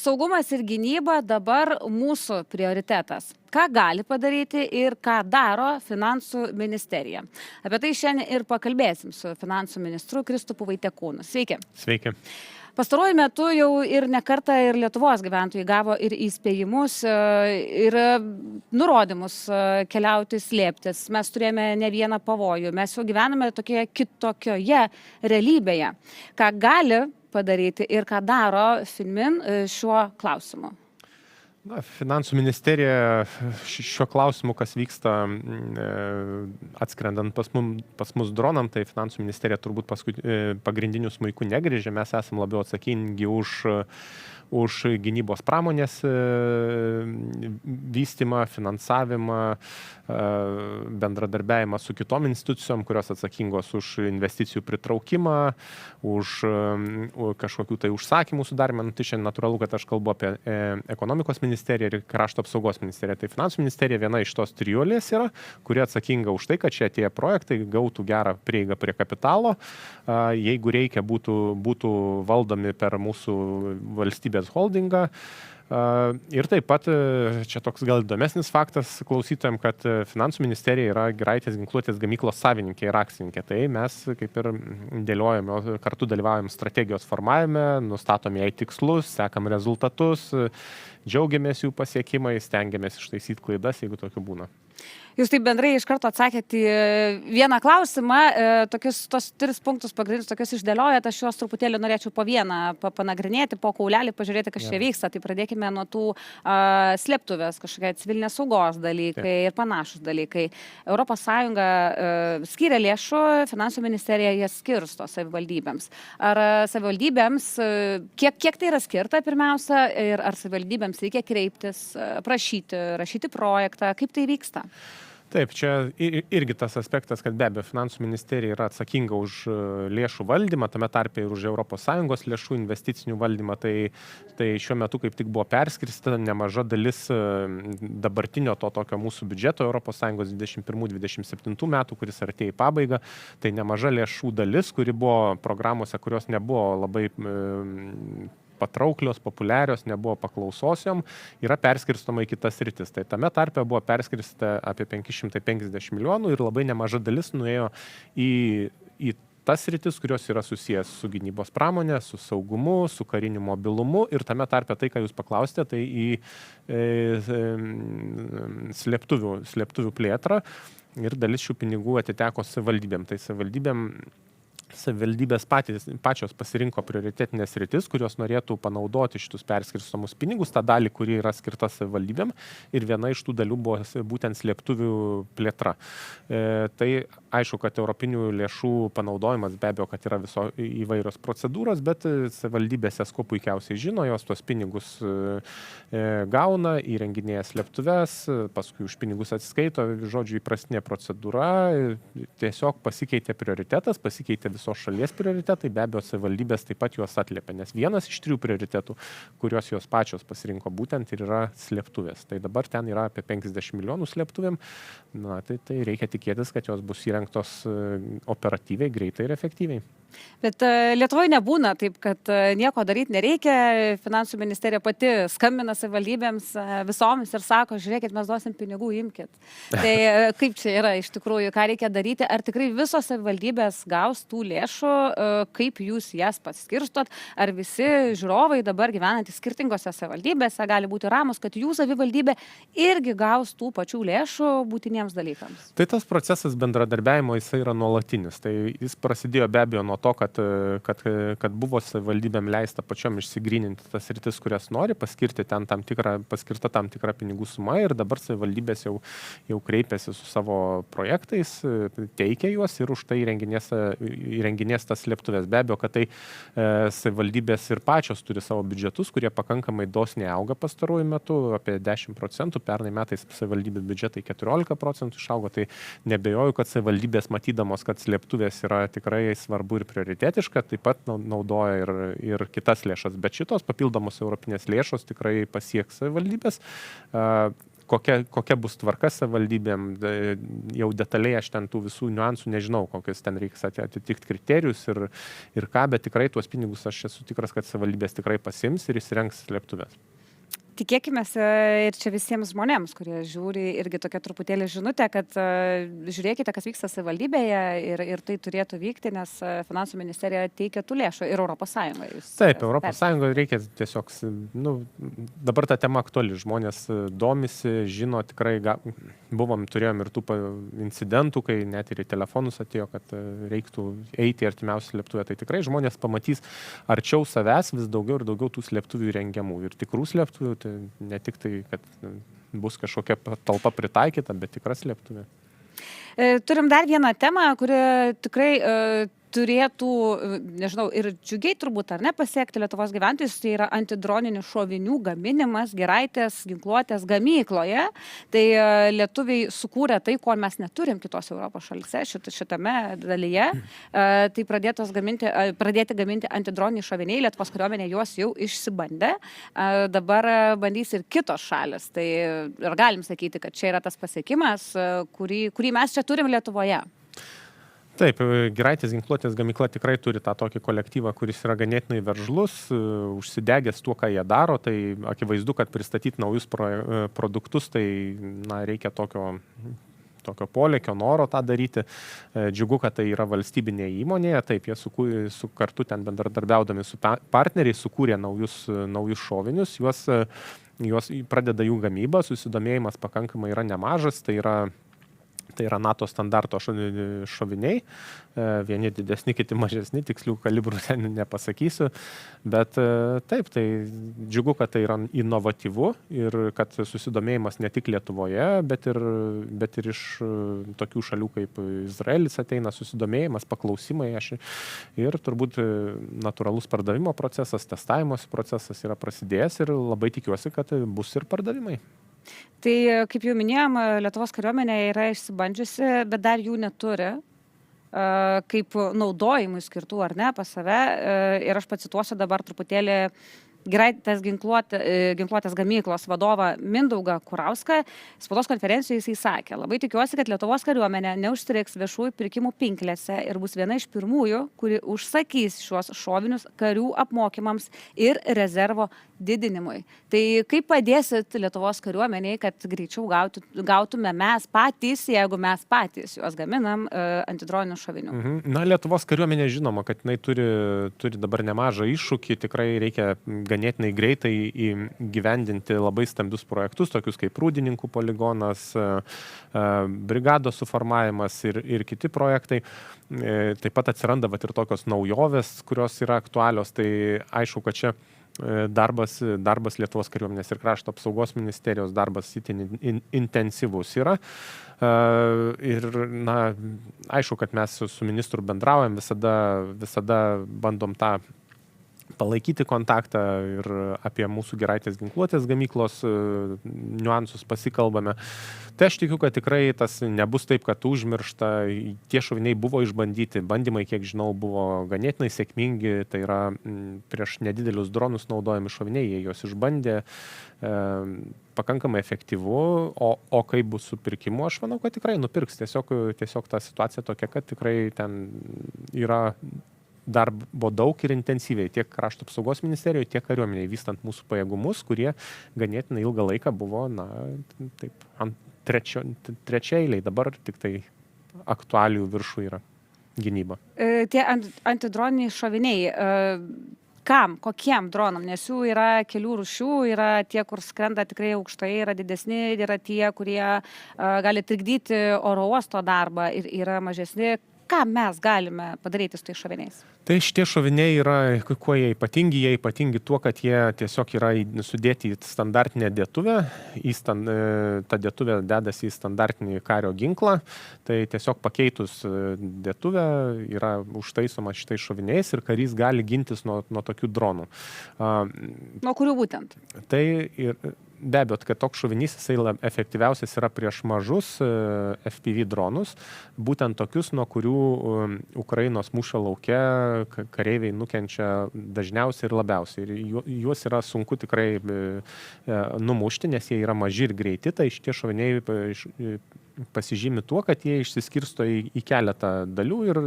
saugumas ir gynyba dabar mūsų prioritetas. Ką gali padaryti ir ką daro Finansų ministerija? Apie tai šiandien ir pakalbėsim su finansų ministru Kristupu Vaitekūnu. Sveiki. Sveiki. Pastaruoju metu jau ir ne kartą ir Lietuvos gyventojai gavo ir įspėjimus, ir nurodymus keliauti, slėptis. Mes turėjome ne vieną pavojų. Mes jau gyvename tokioje kitokioje realybėje. Ką gali padaryti ir ką daro Finmin šiuo klausimu? Finansų ministerija šiuo klausimu, kas vyksta atskrendant pas mus dronam, tai Finansų ministerija turbūt pagrindinių smuikų negrįžė. Mes esame labiau atsakingi už gynybos pramonės vystymą, finansavimą, bendradarbiavimą su kitom institucijom, kurios atsakingos už investicijų pritraukimą, už kažkokių tai užsakymų sudarimą. Tai šiandien natūralu, kad aš kalbu apie ekonomikos ministeriją ir krašto apsaugos ministeriją. Tai Finansų ministerija viena iš tos trijulės yra, kuri atsakinga už tai, kad šie tie projektai gautų gerą prieigą prie kapitalo. Jeigu reikia, būtų valdomi per mūsų valstybės holdingą. Ir taip pat, čia toks gal įdomesnis faktas klausytojams, kad Finansų ministerija yra Giraitės ginkluotės gamyklos savininkė ir akcininkė. Tai mes kaip ir dėliojame, kartu dalyvaujam strategijos formavime, nustatom jai tikslus, sekam rezultatus, džiaugiamės jų pasiekimais, stengiamės ištaisyti klaidas, jeigu tokių būna. Jūs taip bendrai iš karto atsakėte į vieną klausimą, tos 3 punktus pagrindinius tokius išdėliojate, aš juos truputėlį norėčiau po vieną panagrinėti, po kaulelį pažiūrėti, kas čia vyksta. Tai pradėkime nuo tų slėptuvės, kažkokie civilinės saugos dalykai ir panašus dalykai. ES skiria lėšų, Finansų ministerija jas skirsto savivaldybėms. Ar savivaldybėms, kiek tai yra skirta pirmiausia, ir ar savivaldybėms reikia kreiptis, rašyti projektą, kaip tai vyksta? Taip, čia irgi tas aspektas, kad be abejo Finansų ministerija yra atsakinga už lėšų valdymą, tame tarpe ir už ES lėšų investicinių valdymą. Tai šiuo metu kaip tik buvo perskirstyta nemaža dalis dabartinio to tokio mūsų biudžeto ES 21-27 metų, kuris artėja į pabaigą. Tai nemaža lėšų dalis, kuri buvo programuose, kurios nebuvo labai patrauklios, populiarios, nebuvo paklausosiom, yra perskirstoma į kitas sritis. Tai tame tarpe buvo perskirstyta apie 550 milijonų ir labai nemaža dalis nuėjo į tas sritis, kurios yra susijęs su gynybos pramonė, su saugumu, su kariniu mobilumu ir tame tarpe tai, ką jūs paklausėte, tai į slėptuvių plėtrą ir dalis šių pinigų atiteko savivaldybėm. Tai savivaldybės pačios pasirinko prioritetinės sritis, kurios norėtų panaudoti šitus perskirstomus pinigus, tą dalį, kuri yra skirta savivaldybėm, ir viena iš tų dalių buvo būtent slėptuvių plėtra. Tai aišku, kad europinių lėšų panaudojimas be abejo, kad yra įvairios procedūros, bet savivaldybėse kuo puikiausiai žino, jos tuos pinigus gauna, įrenginėja slėptuves, paskui už pinigus atsiskaito, žodžiu, įprastinė procedūra, tiesiog pasikeitė prioritetas, pasikeitė visos šalies prioritetai, be abejo, savivaldybės taip pat juos atliepia, nes vienas iš 3 prioritetų, kuriuos jos pačios pasirinko būtent ir yra slėptuvės. Tai dabar ten yra apie 50 milijonų slėptuvėm, tai reikia tikėtis, kad jos bus įrengtos operatyviai, greitai ir efektyviai. Bet Lietuvoje nebūna taip, kad nieko daryti nereikia. Finansų ministerija pati skambina savivaldybėms visomis ir sako, žiūrėkit, mes duosim pinigų, imkit. Tai kaip čia yra iš tikrųjų, ką reikia daryti? Ar tikrai visos savivaldybės gaus tų lėšų, kaip jūs jas paskirstot? Ar visi žiūrovai dabar gyvenantys skirtingose savivaldybėse gali būti ramus, kad jų savivaldybė irgi gaus tų pačių lėšų būtiniems dalykams? Tai tas procesas bendradarbiavimo jisai yra nuolatinis. Tai jis prasidėjo be abejo nuo to, kad buvo savivaldybėm leista pačiom išsigryninti tas sritis, kurias nori, paskirta tam tikra pinigų suma ir dabar savivaldybės jau kreipiasi su savo projektais, teikia juos ir už tai įrenginės tas slėptuvės. Be abejo, kad tai savivaldybės ir pačios turi savo biudžetus, kurie pakankamai dosniai auga pastaruoju metu, apie 10%, pernai metais savivaldybės biudžetai 14% išaugo, tai nebejoju, kad savivaldybės matydamos, kad slėptuvės yra tikrai svarbu ir prioritetiška, taip pat naudoja ir kitas lėšas, bet šitos papildomos europinės lėšos tikrai pasieks savivaldybės. kokia bus tvarka savivaldybėm, jau detaliai aš ten tų visų niuansų nežinau, kokius ten reiks atitikti kriterijus ir ką, bet tikrai tuos pinigus aš esu tikras, kad savivaldybės tikrai pasiims ir įsirengs slėptuves. Tikėkime ir čia visiems žmonėms, kurie žiūri, irgi tokia truputėlį žinutė, kad žiūrėkite, kas vyksta savivaldybėje ir tai turėtų vykti, nes finansų ministerija teikia tų lėšų ir Europos Sąjungoje. Taip, Europos Sąjungoje reikia tiesiog, dabar ta tema aktuali, žmonės domisi, žino, tikrai turėjom ir tų incidentų, kai net ir į telefonus atėjo, kad reiktų eiti į artimiausią slėptuvę. Tai tikrai žmonės pamatys arčiau savęs vis daugiau ir daugiau tų slėptuvių rengiamų ir tikrų slėptuvių. Tai ne tik tai, kad bus kažkokia talpa pritaikyta, bet tikra slėptuvė. Turim dar vieną temą, kuri tikrai turėtų, nežinau, ir džiugiai turbūt ar ne pasiekti Lietuvos gyventojus, tai yra antidroninių šovinių gaminimas Giraitės ginkluotės gamykloje. Tai lietuviai sukūrė tai, ko mes neturim kitos Europos šalyse šitame dalyje. Tai pradėti gaminti antidroniniai šoviniai, Lietuvos kariuomenė juos jau išsibandė. Dabar bandys ir kitos šalis. Tai ir galim sakyti, kad čia yra tas pasiekimas, kurį mes čia turim Lietuvoje. Taip, Giraitės ginkluotės gamykla tikrai turi tą tokį kolektyvą, kuris yra ganėtinai veržlus, užsidegęs tuo, ką jie daro, tai akivaizdu, kad pristatyti naujus produktus, tai reikia tokio polėkio, noro tą daryti. Džiugu, kad tai yra valstybinė įmonė, taip, jie kartu ten bendradarbiaudami su partneriais sukūrė naujus šovinius, juos pradeda jų gamybą, susidomėjimas pakankamai yra nemažas, tai yra NATO standarto šoviniai, vieni didesni, kiti mažesni, tikslių kalibrų ten nepasakysiu, bet taip, tai džiugu, kad tai yra inovatyvu ir kad susidomėjimas ne tik Lietuvoje, bet ir iš tokių šalių kaip Izraelis ateina susidomėjimas, paklausimai ir turbūt natūralus pardavimo procesas, testavimosi procesas yra prasidėjęs ir labai tikiuosi, kad bus ir pardavimai. Tai, kaip jau minėjom, Lietuvos kariuomenė yra išsibandžiusi, bet dar jų neturi kaip naudojimui skirtų ar ne pas save. Ir aš pacituosiu dabar truputėlį Giraitės ginkluotės gamyklos vadovą Mindaugą Kurauską. Spaudos konferencijoje jisai sakė: labai tikiuosi, kad Lietuvos kariuomenė neužstriks viešųjų pirkimų pinklėse ir bus viena iš pirmųjų, kuri užsakys šiuos šovinius karių apmokymams ir rezervo didinimui. Tai kaip padėsit Lietuvos kariuomeniai, kad greičiau gautume mes patys, jeigu mes patys juos gaminam, antidroninių šovinių? Na, Lietuvos kariuomenė žinoma, kad jinai turi dabar nemažą iššūkį, tikrai reikia ganėtinai greitai įgyvendinti labai stambius projektus, tokius kaip Rūdininkų poligonas, brigados suformavimas ir kiti projektai. Taip pat atsiranda ir tokios naujovės, kurios yra aktualios. Tai aišku, kad čia darbas Lietuvos kariuomenės ir krašto apsaugos ministerijos darbas itin intensyvus yra. Ir, aišku, kad mes su ministru bendraujam, visada bandom tą palaikyti kontaktą ir apie mūsų Giraitės ginkluotės gamyklos niuansus pasikalbame. Tai aš tikiu, kad tikrai tas nebus taip, kad užmiršta. Tie šoviniai buvo išbandyti, bandymai, kiek žinau, buvo ganėtinai sėkmingi. Tai yra prieš nedidelius dronus naudojami šoviniai, jie juos išbandė. Pakankamai efektyvu, o kaip bus su pirkimu, aš manau, kad tikrai nupirks. Tiesiog ta situacija tokia, kad tikrai ten yra darbo daug ir intensyviai tiek krašto apsaugos ministerijoje, tiek kariuomeniai, vystant mūsų pajėgumus, kurie ganėtinai ilgą laiką buvo, taip, ant trečia eiliai, dabar tik tai aktualių viršų yra gynyba. Tie antidroniniai šoviniai, kam, kokiem dronam, nes jų yra kelių rūšių, yra tie, kur skrenda tikrai aukštai, yra didesni, yra tie, kurie gali trikdyti oro uosto darbą ir yra mažesni. Ką mes galime padaryti su tais šoviniais? Tai šitie šoviniai yra, kuo jie ypatingi tuo, kad jie tiesiog yra sudėti į standartinę dėtuvę, ta dėtuvė dedasi į standartinį kario ginklą, tai tiesiog pakeitus dėtuvę yra užtaisoma šitais šoviniais ir karys gali gintis nuo tokių dronų. Nuo kurių būtent? Tai be abejo, kad toks šovinys jisai efektyviausias yra prieš mažus FPV dronus, būtent tokius, nuo kurių Ukrainos mūšio lauke kareiviai nukenčia dažniausiai ir labiausiai. Ir juos yra sunku tikrai numušti, nes jie yra maži ir greiti, tai šitie šoviniai pasižymi tuo, kad jie išsiskirsto į keletą dalių ir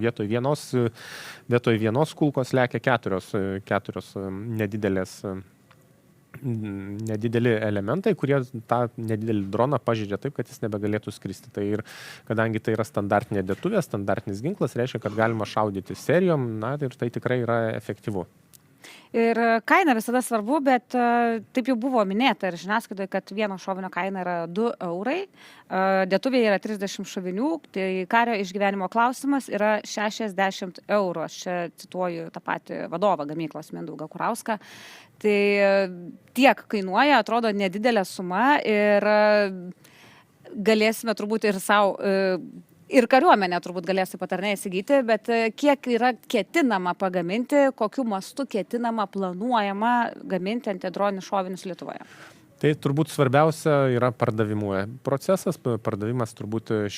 vietoj vienos kulkos lekia keturios nedideli elementai, kurie tą nedidelį droną pažeidžia taip, kad jis nebegalėtų skristi. Tai ir kadangi tai yra standartinė dėtuvė, standartinis ginklas, reiškia, kad galima šaudyti serijom, ir tai tikrai yra efektyvu. Ir kaina visada svarbu, bet taip jau buvo minėta ir žiniasklaidoje, kad vieno šovinio kaina yra 2 eurai, dėtuvėje yra 30 šovinių, tai kario išgyvenimo klausimas yra 60 eurų. Aš čia cituoju tą patį vadovą gamyklos Mindaugą Kurauską. Tai tiek kainuoja, atrodo nedidelė suma ir galėsime turbūt ir savo ir kariuomenė turbūt galės taip pat ar ne įsigyti, bet kiek yra ketinama pagaminti, kokiu mastu ketinama, planuojama gaminti antidroninius šovinius Lietuvoje? Tai turbūt svarbiausia yra pardavimų procesas. Pardavimas turbūt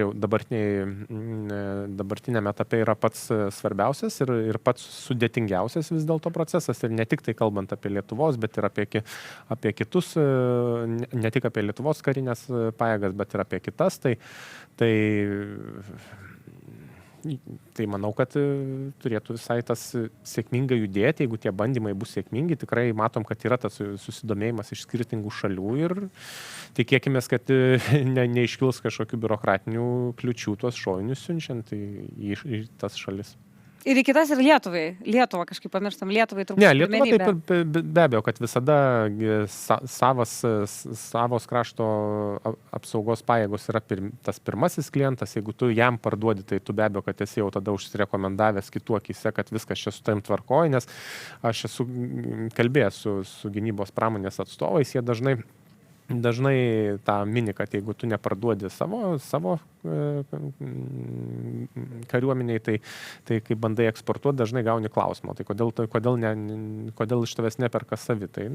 dabartiniame etape yra pats svarbiausias ir pats sudėtingiausias vis dėlto procesas. Ir ne tik tai kalbant apie Lietuvos, bet ir apie kitus, ne tik apie Lietuvos karinės pajėgas, bet ir apie kitas. Tai manau, kad turėtų visai tas sėkmingai judėti, jeigu tie bandymai bus sėkmingi, tikrai matom, kad yra tas susidomėjimas iš skirtingų šalių ir tikėkime, kad neiškils kažkokių biurokratinių kliučių tuos šovinius siunčiant į tas šalis. Ir į kitas ir Lietuvai. Lietuvą kažkaip pamirštam. Lietuvai turbūt. Ne, Lietuva taip be abejo, kad visada savos krašto apsaugos pajėgos yra tas pirmasis klientas. Jeigu tu jam parduodi, tai tu be abejo, kad esi jau tada užsirekomendavęs kitų akyse, kad viskas čia su tavim tvarkoja, nes aš esu kalbėjęs su gynybos pramonės atstovais, jie dažnai tą mini, kad jeigu tu neparduodi savo kariuomeniai, tai kai bandai eksportuoti, dažnai gauni klausimą. Tai kodėl iš tavęs neperka savi? Tai,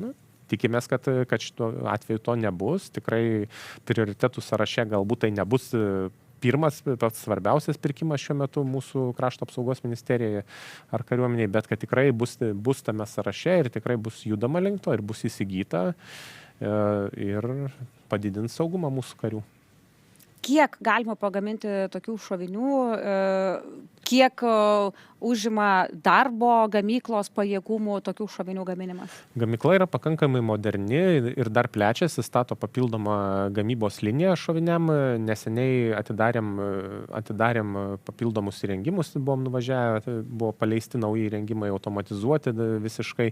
tikimės, kad šituo atveju to nebus. Tikrai prioritetų sąraše galbūt tai nebus pirmas, pats svarbiausias pirkimas šiuo metu mūsų krašto apsaugos ministerijoje ar kariuomeniai, bet kad tikrai bus tame sąraše ir tikrai bus judama link to ir bus įsigyta ir padidins saugumą mūsų karių. Kiek galima pagaminti tokių šovinių, kiek užima darbo gamyklos pajėgumų tokių šovinių gaminimas? Gamykla yra pakankamai moderni ir dar plečiasi, stato papildomą gamybos liniją šoviniam. Neseniai atidarėm papildomus įrengimus, buvom nuvažiavę, buvo paleisti nauji įrengimai, automatizuoti visiškai.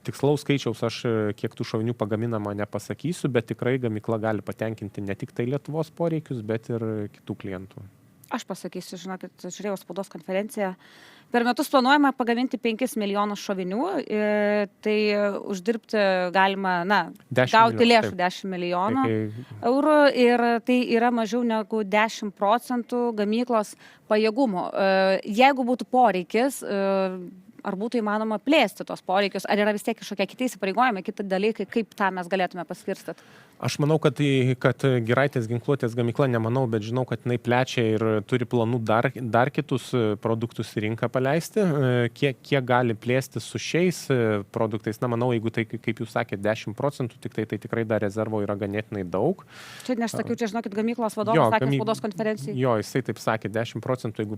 Tikslaus skaičiaus aš kiek tų šovinių pagaminama nepasakysiu, bet tikrai gamykla gali patenkinti ne tik tai Lietuvos poreikius, bet ir kitų klientų. Aš pasakysiu, žinokit, žiūrėjau spaudos konferenciją. Per metus planuojama pagaminti 5 milijonus šovinių, tai uždirbti galima, gauti lėšų 10 milijonų eurų ir tai yra mažiau negu 10% gamyklos pajėgumų. Jeigu būtų poreikis, ar būtų įmanoma plėsti tos poreikius, ar yra vis tiek kažkokie kiti įsipareigojimai, kiti dalykai, kaip tą mes galėtume paskirstyti? Aš manau, kad Giraitės ginkluotės gamykla, nemanau, bet žinau, kad jinai plečia ir turi planų dar kitus produktus į rinką paleisti. Kiek gali plėsti su šiais produktais? Manau, jeigu tai, kaip jūs sakėte, 10%, tik tai tikrai dar rezervo yra ganėtinai daug. Čia nesakiau, čia žinokit, gamyklos vadovas sakė spaudos konferencijai. Jo, jisai taip sakė, 10%, jeigu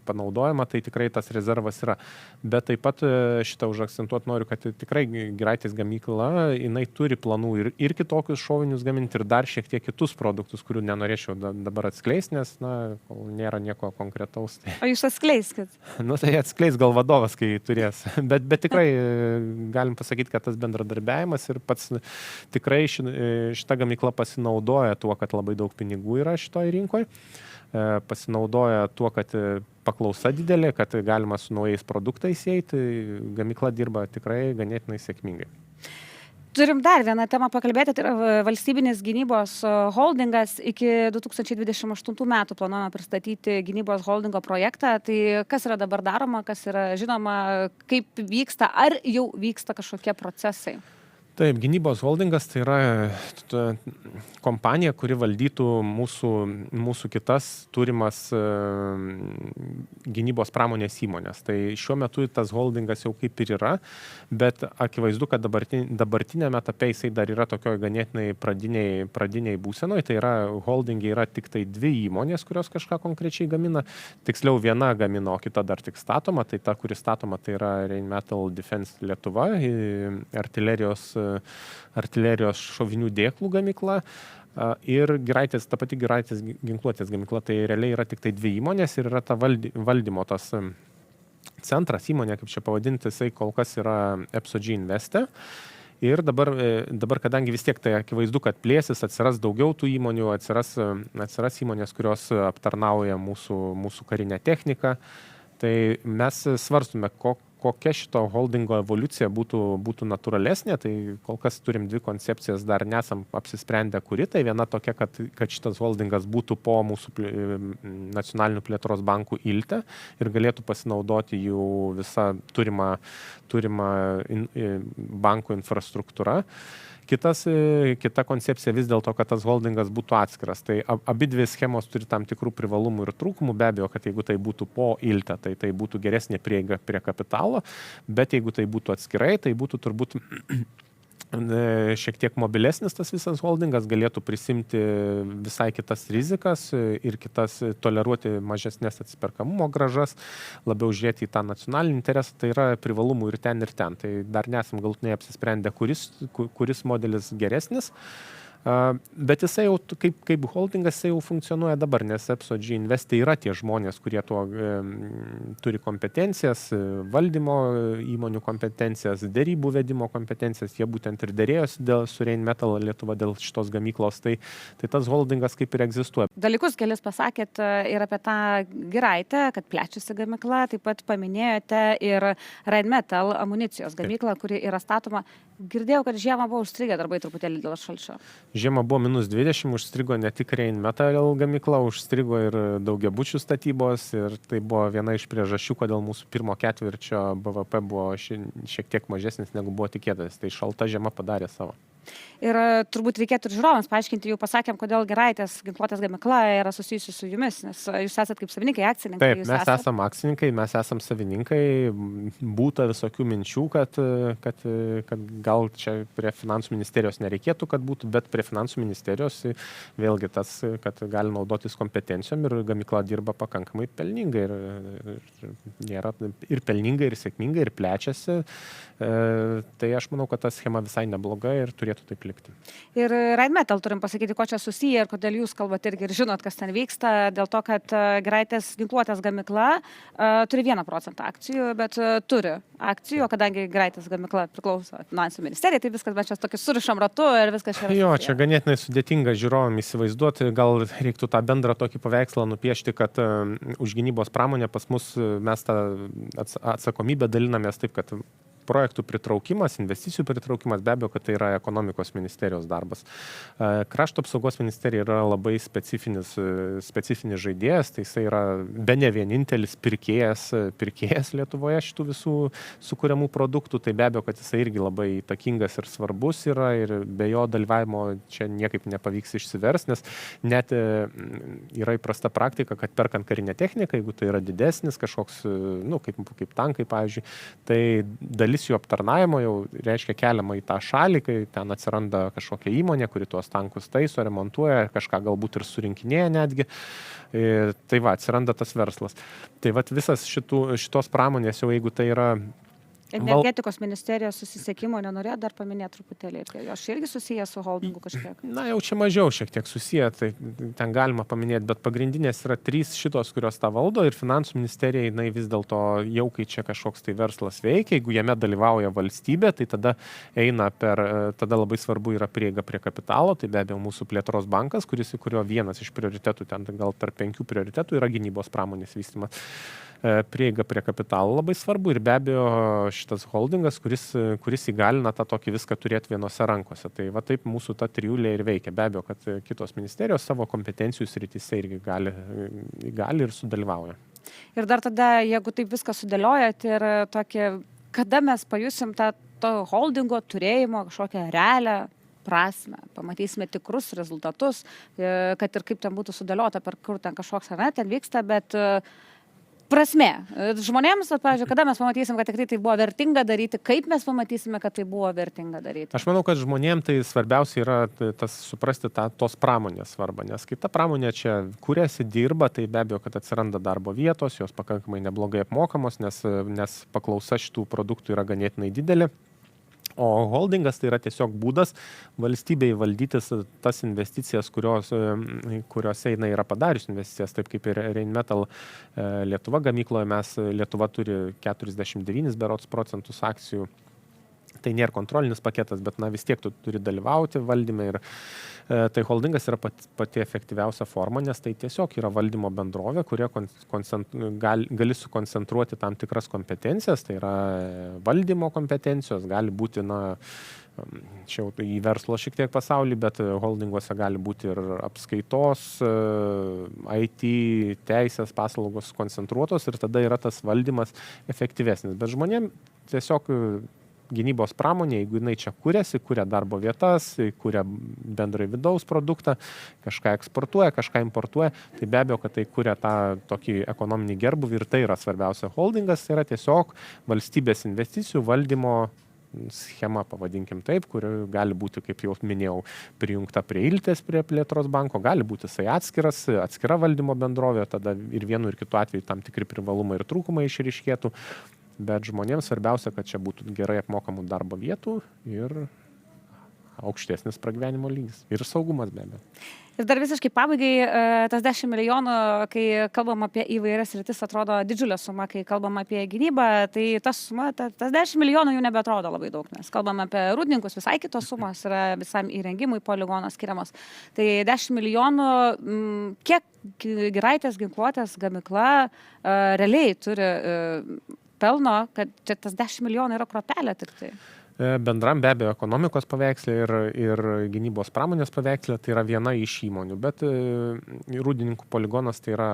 panaudojama, tai tikrai tas rezervas yra. Bet taip pat šitą užakcentuoti noriu, kad tikrai Giraitės gamykla, jinai turi planų ir kitokius šovinius gaminti ir dar šiek tiek kitus produktus, kurių nenorėčiau dabar atskleisti, nes kol nėra nieko konkretaus. Tai... O jūs atskleiskit? Tai atskleis gal vadovas, kai turės. Bet tikrai galim pasakyti, kad tas bendradarbiavimas ir pats tikrai šita gamykla pasinaudoja tuo, kad labai daug pinigų yra šitoj rinkoje. Pasinaudoja tuo, kad paklausa didelė, kad galima su naujais produktais eiti. Gamykla dirba tikrai ganėtinai sėkmingai. Turim dar vieną temą pakalbėti, tai yra valstybinis gynybos holdingas. Iki 2028 metų planuojama pristatyti gynybos holdingo projektą. Tai kas yra dabar daroma, kas yra žinoma, kaip vyksta, ar jau vyksta kažkokie procesai? Taip, gynybos holdingas tai yra kompanija, kuri valdytų mūsų kitas turimas gynybos pramonės įmonės. Tai šiuo metu tas holdingas jau kaip ir yra, bet akivaizdu, kad dabartinėme etape jisai dar yra tokioje ganėtinai pradiniai būsenoje. Tai yra holdingai yra tik tai 2 įmonės, kurios kažką konkrečiai gamina. Tiksliau viena gamina, o kita dar tik statoma. Tai ta, kuri statoma, tai yra Rheinmetall Defense Lietuva, artilerijos šovinių dėklų gamykla ir ta pati Giraitės ginkluotės gamykla. Tai realiai yra tik tai 2 įmonės ir yra ta valdymo tas centras įmonė, kaip čia pavadinti, jisai kol kas yra EPSOG Investe. Ir dabar, kadangi vis tiek tai akivaizdu, kad plėsis, atsiras daugiau tų įmonių, atsiras įmonės, kurios aptarnauja mūsų karinę techniką, tai mes svarstume, kokia šito holdingo evoliucija būtų natūralesnė. Tai kol kas turim 2 koncepcijas, dar nesam apsisprendę, kuri. Tai viena tokia, kad šitas holdingas būtų po mūsų nacionalinių plėtros bankų ilte ir galėtų pasinaudoti jų visą turimą bankų infrastruktūrą. Kita koncepcija vis dėlto, kad tas holdingas būtų atskiras. Tai abi 2 schemos turi tam tikrų privalumų ir trūkumų. Be abejo, kad jeigu tai būtų po ilte, tai būtų geresnė prieiga prie kapitalo, bet jeigu tai būtų atskirai, tai būtų turbūt šiek tiek mobilesnis tas visas holdingas, galėtų prisimti visai kitas rizikas ir toleruoti mažesnės atsiperkamumo grąžas, labiau žiūrėti į tą nacionalinį interesą. Tai yra privalumų ir ten. Tai dar nesam galutinai apsisprendę, kuris modelis geresnis. Bet jisai jau kaip holdingas jisai jau funkcionuoja dabar, nes EPSOG Investe yra tie žmonės, kurie turi kompetencijas, valdymo įmonių kompetencijas, derybų vedimo kompetencijas. Jie būtent ir derėjosi su Rheinmetall Lietuva dėl šitos gamyklos. Tai tas holdingas kaip ir egzistuoja. Dalykus kelis pasakėt ir apie tą Giraitę, kad plečiasi gamykla. Taip pat paminėjote ir Rheinmetall amunicijos gamyklą, kuri yra statoma. Girdėjau, kad žiemą buvo užstrigę darbai truputėlį dėl šalčio. Žiemą buvo -20, užstrigo ne tik Rheinmetall gamykla, užstrigo ir daugiabučių statybos ir tai buvo viena iš priežasčių, kodėl mūsų pirmo ketvirčio BVP buvo šiek tiek mažesnis negu buvo tikėtas. Tai šalta žiema padarė savo. Ir turbūt reikėtų ir žiūrovams paaiškinti, jau pasakėm, kodėl Giraitės ginkluotės gamykla yra susijusi su jumis, nes jūs esate kaip savininkai, akcininkai. Taip, mes esame akcininkai, mes esame savininkai, būta visokių minčių, kad gal čia prie finansų ministerijos nereikėtų, kad būtų, bet prie finansų ministerijos vėlgi tas, kad gali naudotis kompetencijom ir gamykla dirba pakankamai pelningai nėra ir pelningai, ir sėkmingai, ir plečiasi. Tai aš manau, kad ta schema visai nebloga ir turėtų taip likti. Ir Rheinmetall turim pasakyti, ko čia susiję ir kodėl jūs kalbate irgi ir žinot, kas ten vyksta. Dėl to, kad Giraitės ginkluotės gamykla turi 1% akcijų, bet turi akcijų, kadangi Giraitės gamykla priklauso finansų ministerijai, tai viskas, bet čia tokį surišam ratu ir viskas čia. Jo, čia ganėtinai sudėtinga žiūrovam įsivaizduoti, gal reiktų tą bendrą tokį paveikslą nupiešti, kad už gynybos pramonę pas mus mes tą atsakomybę dalinamės taip, kad projektų pritraukimas, investicijų pritraukimas, be abejo, kad tai yra ekonomikos ministerijos darbas. Krašto apsaugos ministerija yra labai specifinis žaidėjas, tai jisai yra bene vienintelis pirkėjas Lietuvoje šitų visų sukūriamų produktų, tai be abejo, kad jisai irgi labai įtakingas ir svarbus yra ir be jo dalyvavimo čia niekaip nepavyks išsivers, nes net yra įprasta praktika, kad perkant karinę techniką, jeigu tai yra didesnis kažkoks, kaip tankai, pavyzdžiui, tai dalis jų aptarnavimo jau reiškia keliama į tą šalį, kai ten atsiranda kažkokia įmonė, kuri tuos tankus taiso, remontuoja, kažką galbūt ir surinkinėja netgi. Tai atsiranda tas verslas. Tai visas šitos pramonės jau, jeigu tai yra Energetikos ministerijos susisiekimo nenorėjo dar paminėti truputėlį. Jos irgi susiję su holdingu kažkiek? Na, jau čia mažiau šiek tiek susiję, tai ten galima paminėti, bet pagrindinės yra 3 šitos, kurios tą valdo ir finansų ministerija, jinai vis dėlto jau kai čia kažkoks tai verslas veikia, jeigu jame dalyvauja valstybė, tai tada tada labai svarbu yra prieiga prie kapitalo, tai be abejo mūsų plėtros bankas, kurio vienas iš prioritetų, ten gal tarp 5 prioritetų yra gynybos pramonės vystymas. Prieiga prie kapitalo labai svarbu ir be abejo šitas holdingas, kuris įgalina tą tokį viską turėti vienose rankose. Tai taip mūsų ta trijulė ir veikia. Be abejo, kad kitos ministerijos savo kompetencijų srityse irgi gali ir sudalyvauja. Ir dar tada, jeigu taip viską sudėliojat ir tokį, kada mes pajusim tą to holdingo turėjimo kažkokią realią prasme, pamatysime tikrus rezultatus, kad ir kaip ten būtų sudėliota, per kur ten kažkoks ar ne, ten vyksta, bet prasme. Žmonėms, pavyzdžiui, kada mes pamatysim, kad tikrai tai buvo vertinga daryti, kaip mes pamatysime, kad tai buvo vertinga daryti. Aš manau, kad žmonėms tai svarbiausia yra tas suprasti tos pramonės svarbą, nes kai ta pramonė čia kūrėsi, dirba, tai be abejo, kad atsiranda darbo vietos, jos pakankamai neblogai apmokamos, nes paklausa šitų produktų yra ganėtinai didelė. O holdingas tai yra tiesiog būdas valstybei valdytis tas investicijas, kuriuose jinai yra padarius investicijas, taip kaip ir Rheinmetall Lietuva gamykloje, Lietuva turi 49 berods procentus akcijų. Tai nėra kontrolinis paketas, bet vis tiek tu turi dalyvauti valdyme ir tai holdingas yra pati efektyviausia forma, nes tai tiesiog yra valdymo bendrovė, kurie gali sukoncentruoti tam tikras kompetencijas, tai yra valdymo kompetencijos, gali būti, čia jau į verslo šiek tiek pasaulį, bet holdinguose gali būti ir apskaitos, IT, teisės paslaugos koncentruotos ir tada yra tas valdymas efektyvesnis. Bet žmonėm tiesiog gynybos pramonė, jeigu jinai čia kūrėsi, kūrė darbo vietas, kūrė bendrai vidaus produktą, kažką eksportuoja, kažką importuoja, tai be abejo, kad tai kūrė tą tokį ekonominį gerbuvį ir tai yra svarbiausia. Holdingas yra tiesiog valstybės investicijų valdymo schema, pavadinkim taip, kuri gali būti, kaip jau minėjau, prijungta prie Iltės, prie Plėtros banko, gali būti jisai atskira valdymo bendrovė, tada ir vienu ir kitu atveju tam tikri privalumai ir trūkumai išryškėtų. Bet žmonėms svarbiausia, kad čia būtų gerai apmokamų darbo vietų ir aukštesnis pragyvenimo lygis. Ir saugumas be abejo. Ir dar visiškai pabaigai, tas 10 milijonų, kai kalbam apie įvairias sritis, atrodo didžiulė suma, kai kalbam apie gynybą, tai tas suma, tas 10 milijonų jau nebeatrodo labai daug, nes kalbam apie rūdininkus, visai kitos sumos yra visam įrengimui poligonas skiriamas. Tai 10 milijonų, kiek Giraitės ginkluotės gamykla realiai turi pelno, kad čia tas 10 milijonų yra kruopelė tik tai? Bendram be abejo ekonomikos paveikslė ir gynybos pramonės paveikslė tai yra viena iš įmonių, bet rūdininkų poligonas tai yra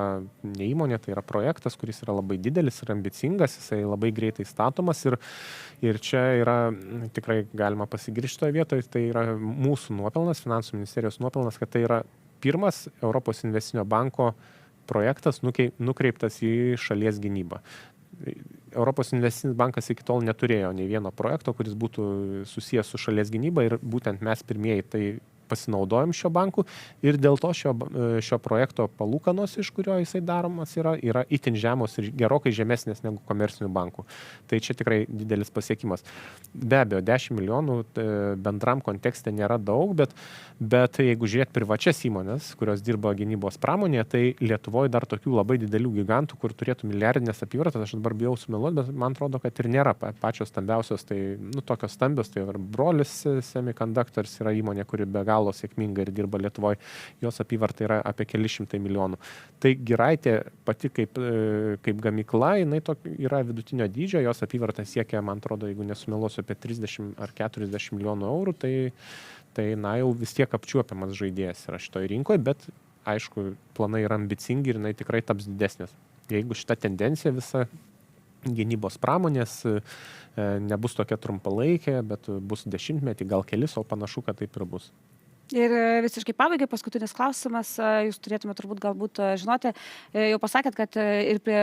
ne įmonė, tai yra projektas, kuris yra labai didelis ir ambicingas, jisai labai greitai statomas ir čia yra tikrai galima pasigirti šitoje vietoje, tai yra mūsų nuopelnas, Finansų ministerijos nuopelnas, kad tai yra pirmas Europos investicinio banko projektas nukreiptas į šalies gynybą. Europos investicinis bankas iki tol neturėjo nei vieno projekto, kuris būtų susijęs su šalies gynyba ir būtent mes pirmieji tai pasinaudojom šio banku ir dėl to šio projekto palūkanos, iš kurio jisai daromas yra itin žemos ir gerokai žemesnės negu komercinių bankų. Tai čia tikrai didelis pasiekimas. Be abejo, 10 milijonų bendram kontekste nėra daug, bet jeigu žiūrėt privačias įmonės, kurios dirba gynybos pramonėje, tai Lietuvoje dar tokių labai didelių gigantų, kur turėtų milijardinės apyvartas, aš dabar bijau sumeluoti, bet man atrodo, kad ir nėra pačios stambiausios, tai tokios stambios, tai ir Brolis Semiconductors yra įmonė, kuri be galo sėkmingai ir dirba Lietuvoje, jos apyvarta yra apie keli šimtai milijonų. Tai Giraitė pati kaip gamykla, jinai yra vidutinio dydžio, jos apyvarta siekia, man atrodo, jeigu nesumeluosiu, apie 30 ar 40 milijonų eurų, tai jau vis tiek apčiuopiamas žaidėjas yra šitoje rinkoje, bet aišku, planai yra ambicingi ir jinai tikrai taps didesnės. Jeigu šita tendencija visa gynybos pramonės nebus tokia trumpalaikė, bet bus dešimtmetį, gal kelis, o panašu, kad taip ir bus. Ir visiškai pabaigai paskutinis klausimas, jūs turėtumėte turbūt galbūt žinoti, jau pasakėt, kad ir prie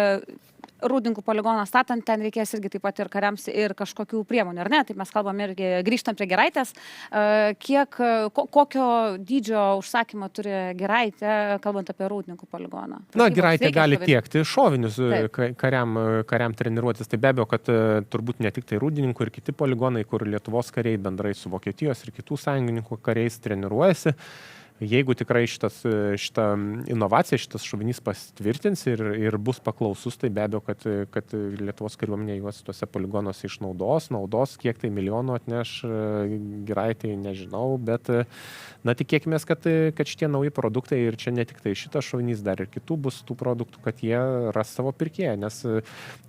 rūdininkų poligoną statant, ten reikės irgi taip pat ir kariams ir kažkokių priemonių, ar ne? Tai mes kalbam irgi, grįžtam prie Giraitės. Kokio dydžio užsakymą turi Giraitė, kalbant apie rūdininkų poligoną? Giraitė gali tiekti šovinius kariam treniruotis. Tai be abejo, kad turbūt ne tik tai rūdininkų ir kiti poligonai, kur Lietuvos kariai bendrai su Vokietijos ir kitų sąjungininkų kariais treniruojasi. Jeigu tikrai šita inovacija, šitas šovinys pasitvirtins ir bus paklausus, tai be abejo, kad Lietuvos kariuomenė juos tuose poligonuose naudos, kiek tai milijonų atneš Giraitei, nežinau, bet tikėkime, kad šitie nauji produktai ir čia ne tik tai šitas šovinys, dar ir kitų bus tų produktų, kad jie ras savo pirkėją, nes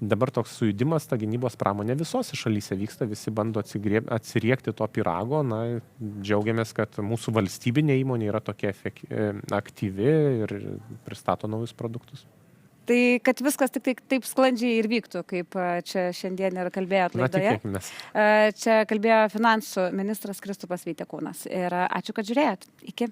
dabar toks sujudimas, ta gynybos pramonė visose šalyse vyksta, visi bando atsiriekti to pyrago, džiaugiamės, kad mūsų valstybinė įmonė yra tokia aktyvi ir pristato naujus produktus. Tai kad viskas tik taip sklandžiai ir vyktų, kaip čia šiandien ir kalbėjot Na, laidoje. tikėkimės. Čia kalbėjo finansų ministras Kristupas Vaitekūnas. Ir ačiū, kad žiūrėjot. Iki.